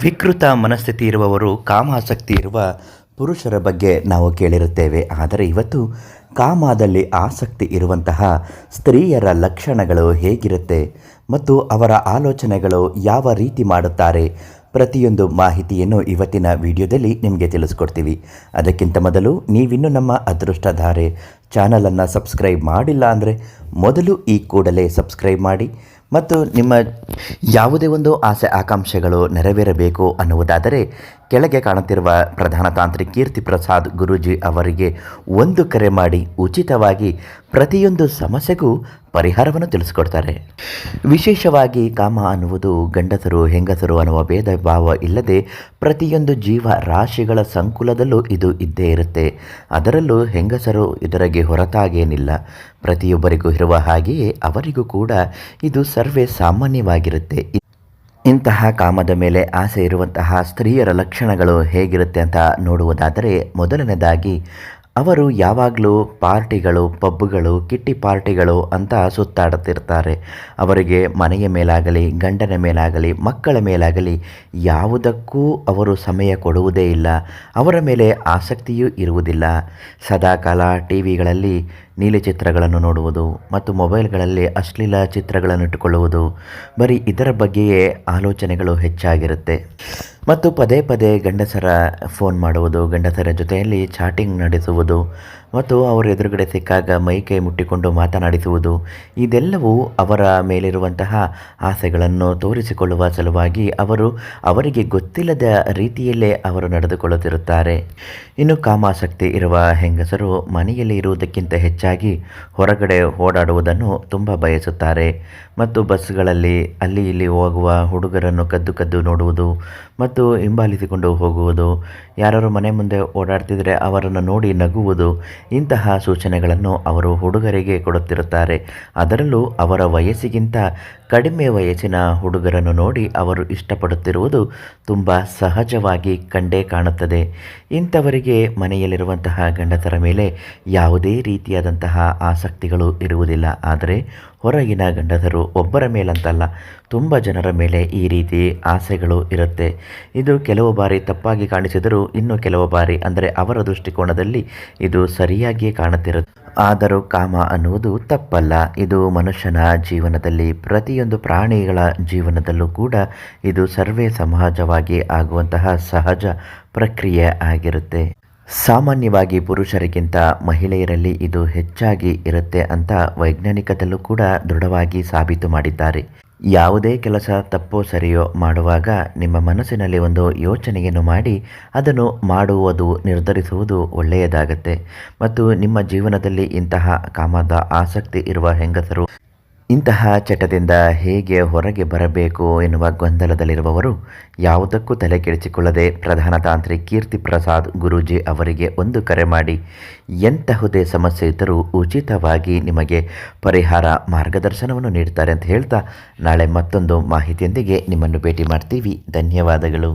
ವಿಕೃತ ಮನಸ್ಥಿತಿ ಇರುವವರು ಕಾಮಾಸಕ್ತಿ ಇರುವ ಪುರುಷರ ಬಗ್ಗೆ ನಾವು ಕೇಳಿರುತ್ತೇವೆ. ಆದರೆ ಇವತ್ತು ಕಾಮದಲ್ಲಿ ಆಸಕ್ತಿ ಇರುವಂತಹ ಸ್ತ್ರೀಯರ ಲಕ್ಷಣಗಳು ಹೇಗಿರುತ್ತೆ ಮತ್ತು ಅವರ ಆಲೋಚನೆಗಳು ಯಾವ ರೀತಿ ಮಾಡುತ್ತಾರೆ, ಪ್ರತಿಯೊಂದು ಮಾಹಿತಿಯನ್ನು ಇವತ್ತಿನ ವಿಡಿಯೋದಲ್ಲಿ ನಿಮಗೆ ತಿಳಿಸ್ಕೊಡ್ತೀವಿ. ಅದಕ್ಕಿಂತ ಮೊದಲು ನೀವಿನ್ನೂ ನಮ್ಮ ಅದೃಷ್ಟಧಾರೆ ಚಾನಲನ್ನು ಸಬ್ಸ್ಕ್ರೈಬ್ ಮಾಡಿಲ್ಲ ಅಂದರೆ ಮೊದಲು ಈ ಕೂಡಲೇ ಸಬ್ಸ್ಕ್ರೈಬ್ ಮಾಡಿ ಮತ್ತು ನಿಮ್ಮ ಯಾವುದೇ ಒಂದು ಆಸೆ ಆಕಾಂಕ್ಷೆಗಳು ನೆರವೇರಬೇಕು ಅನ್ನುವುದಾದರೆ ಕೆಳಗೆ ಕಾಣುತ್ತಿರುವ ಪ್ರಧಾನ ತಾಂತ್ರಿಕ ಕೀರ್ತಿ ಪ್ರಸಾದ್ ಗುರೂಜಿ ಅವರಿಗೆ ಒಂದು ಕರೆ ಮಾಡಿ ಉಚಿತವಾಗಿ ಪ್ರತಿಯೊಂದು ಸಮಸ್ಯೆಗೂ ಪರಿಹಾರವನ್ನು ತಿಳಿಸ್ಕೊಡ್ತಾರೆ. ವಿಶೇಷವಾಗಿ ಕಾಮ ಅನ್ನುವುದು ಗಂಡಸರು ಹೆಂಗಸರು ಅನ್ನುವ ಭೇದ ಭಾವ ಇಲ್ಲದೆ ಪ್ರತಿಯೊಂದು ಜೀವ ರಾಶಿಗಳ ಸಂಕುಲದಲ್ಲೂ ಇದು ಇದ್ದೇ ಇರುತ್ತೆ. ಅದರಲ್ಲೂ ಹೆಂಗಸರು ಇದರಿಗೆ ಹೊರತಾಗೇನಿಲ್ಲ. ಪ್ರತಿಯೊಬ್ಬರಿಗೂ ಇರುವ ಹಾಗೆಯೇ ಅವರಿಗೂ ಕೂಡ ಇದು ಸರ್ವೇ ಸಾಮಾನ್ಯವಾಗಿರುತ್ತೆ. ಇಂತಹ ಕಾಮದ ಮೇಲೆ ಆಸೆ ಇರುವಂತಹ ಸ್ತ್ರೀಯರ ಲಕ್ಷಣಗಳು ಹೇಗಿರುತ್ತೆ ಅಂತ ನೋಡುವುದಾದರೆ, ಮೊದಲನೇದಾಗಿ ಅವರು ಯಾವಾಗಲೂ ಪಾರ್ಟಿಗಳು, ಪಬ್ಗಳು, ಕಿಟ್ಟಿ ಪಾರ್ಟಿಗಳು ಅಂತ ಸುತ್ತಾಡುತ್ತಿರ್ತಾರೆ. ಅವರಿಗೆ ಮನೆಯ ಮೇಲಾಗಲಿ, ಗಂಡನ ಮೇಲಾಗಲಿ, ಮಕ್ಕಳ ಮೇಲಾಗಲಿ ಯಾವುದಕ್ಕೂ ಅವರು ಸಮಯ ಕೊಡುವುದೇ ಇಲ್ಲ. ಅವರ ಮೇಲೆ ಆಸಕ್ತಿಯೂ ಇರುವುದಿಲ್ಲ. ಸದಾಕಾಲ ಟಿ ವಿಗಳಲ್ಲಿ ನೀಲಿ ಚಿತ್ರಗಳನ್ನು ನೋಡುವುದು ಮತ್ತು ಮೊಬೈಲ್ಗಳಲ್ಲಿ ಅಶ್ಲೀಲ ಚಿತ್ರಗಳನ್ನು ಇಟ್ಟುಕೊಳ್ಳುವುದು, ಬರೀ ಇದರ ಬಗ್ಗೆಯೇ ಆಲೋಚನೆಗಳು ಹೆಚ್ಚಾಗಿರುತ್ತೆ. ಮತ್ತು ಪದೇ ಪದೇ ಗಂಡಸರ ಫೋನ್ ಮಾಡುವುದು, ಗಂಡಸರ ಜೊತೆಯಲ್ಲಿ ಚಾಟಿಂಗ್ ನಡೆಸುವುದು ಮತ್ತು ಅವರ ಎದುರುಗಡೆ ಸಿಕ್ಕಾಗ ಮೈಕೈ ಮುಟ್ಟಿಕೊಂಡು ಮಾತನಾಡಿಸುವುದು, ಇದೆಲ್ಲವೂ ಅವರ ಮೇಲಿರುವಂತಹ ಆಸೆಗಳನ್ನು ತೋರಿಸಿಕೊಳ್ಳುವ ಸಲುವಾಗಿ ಅವರಿಗೆ ಗೊತ್ತಿಲ್ಲದ ರೀತಿಯಲ್ಲೇ ಅವರು ನಡೆದುಕೊಳ್ಳುತ್ತಿರುತ್ತಾರೆ. ಇನ್ನು ಕಾಮಾಸಕ್ತಿ ಇರುವ ಹೆಂಗಸರು ಮನೆಯಲ್ಲಿ ಇರುವುದಕ್ಕಿಂತ ಹೆಚ್ಚಾಗಿ ಹೊರಗಡೆ ಓಡಾಡುವುದನ್ನು ತುಂಬ ಬಯಸುತ್ತಾರೆ ಮತ್ತು ಬಸ್ಗಳಲ್ಲಿ ಅಲ್ಲಿ ಇಲ್ಲಿ ಹೋಗುವ ಹುಡುಗರನ್ನು ಕದ್ದು ಕದ್ದು ನೋಡುವುದು ಮತ್ತು ಹಿಂಬಾಲಿಸಿಕೊಂಡು ಹೋಗುವುದು, ಯಾರು ಮನೆ ಮುಂದೆ ಓಡಾಡ್ತಿದ್ರೆ ಅವರನ್ನು ನೋಡಿ ನಗುವುದು, ಇಂತಹ ಸೂಚನೆಗಳನ್ನು ಅವರು ಹುಡುಗರಿಗೆ ಕೊಡುತ್ತಿರುತ್ತಾರೆ. ಅದರಲ್ಲೂ ಅವರ ವಯಸ್ಸಿಗಿಂತ ಕಡಿಮೆ ವಯಸ್ಸಿನ ಹುಡುಗರನ್ನು ನೋಡಿ ಅವರು ಇಷ್ಟಪಡುತ್ತಿರುವುದು ತುಂಬ ಸಹಜವಾಗಿ ಕಂಡೇ ಕಾಣುತ್ತದೆ. ಇಂಥವರಿಗೆ ಮನೆಯಲ್ಲಿರುವಂತಹ ಗಂಡಸರ ಮೇಲೆ ಯಾವುದೇ ರೀತಿಯಾದಂತಹ ಆಸಕ್ತಿಗಳು ಇರುವುದಿಲ್ಲ. ಆದರೆ ಹೊರಗಿನ ಗಂಡಸರು ಒಬ್ಬರ ಮೇಲಂತಲ್ಲ, ತುಂಬ ಜನರ ಮೇಲೆ ಈ ರೀತಿ ಆಸೆಗಳು ಇರುತ್ತೆ. ಇದು ಕೆಲವು ಬಾರಿ ತಪ್ಪಾಗಿ ಕಾಣಿಸಿದರೂ ಇನ್ನು ಕೆಲವು ಬಾರಿ ಅಂದರೆ ಅವರ ದೃಷ್ಟಿಕೋನದಲ್ಲಿ ಇದು ಸರಿಯಾಗಿಯೇ ಕಾಣುತ್ತಿರುತ್ತೆ. ಆದರೂ ಕಾಮ ಅನ್ನುವುದು ತಪ್ಪಲ್ಲ. ಇದು ಮನುಷ್ಯನ ಜೀವನದಲ್ಲಿ, ಪ್ರತಿಯೊಂದು ಪ್ರಾಣಿಗಳ ಜೀವನದಲ್ಲೂ ಕೂಡ ಇದು ಸರ್ವೇ ಸಮಾಜವಾಗಿ ಆಗುವಂತಹ ಸಹಜ ಪ್ರಕ್ರಿಯೆ ಆಗಿರುತ್ತೆ. ಸಾಮಾನ್ಯವಾಗಿ ಪುರುಷರಿಗಿಂತ ಮಹಿಳೆಯರಲ್ಲಿ ಇದು ಹೆಚ್ಚಾಗಿ ಇರುತ್ತೆ ಅಂತ ವೈಜ್ಞಾನಿಕದಲ್ಲೂ ಕೂಡ ದೃಢವಾಗಿ ಸಾಬೀತು ಮಾಡಿದ್ದಾರೆ. ಯಾವುದೇ ಕೆಲಸ ತಪ್ಪೋ ಸರಿಯೋ ಮಾಡುವಾಗ ನಿಮ್ಮ ಮನಸ್ಸಿನಲ್ಲಿ ಒಂದು ಯೋಚನೆಯನ್ನು ಮಾಡಿ ಅದನ್ನು ಮಾಡುವುದು ನಿರ್ಧರಿಸುವುದು ಒಳ್ಳೆಯದಾಗತ್ತೆ. ಮತ್ತು ನಿಮ್ಮ ಜೀವನದಲ್ಲಿ ಇಂತಹ ಕಾಮದ ಆಸಕ್ತಿ ಇರುವ ಹೆಂಗಸರು ಇಂತಹ ಚಟದಿಂದ ಹೇಗೆ ಹೊರಗೆ ಬರಬೇಕು ಎನ್ನುವ ಗೊಂದಲದಲ್ಲಿರುವವರು ಯಾವುದಕ್ಕೂ ತಲೆ ಕೆಡಿಸಿಕೊಳ್ಳದೆ ಪ್ರಧಾನ ತಾಂತ್ರಿಕ ಕೀರ್ತಿ ಪ್ರಸಾದ್ ಗುರೂಜಿ ಅವರಿಗೆ ಒಂದು ಕರೆ ಮಾಡಿ ಎಂತಹುದೇ ಸಮಸ್ಯೆ ಇದ್ದರೂ ಉಚಿತವಾಗಿ ನಿಮಗೆ ಪರಿಹಾರ ಮಾರ್ಗದರ್ಶನವನ್ನು ನೀಡ್ತಾರೆ ಅಂತ ಹೇಳ್ತಾ, ನಾಳೆ ಮತ್ತೊಂದು ಮಾಹಿತಿಯೊಂದಿಗೆ ನಿಮ್ಮನ್ನು ಭೇಟಿ ಮಾಡ್ತೀವಿ. ಧನ್ಯವಾದಗಳು.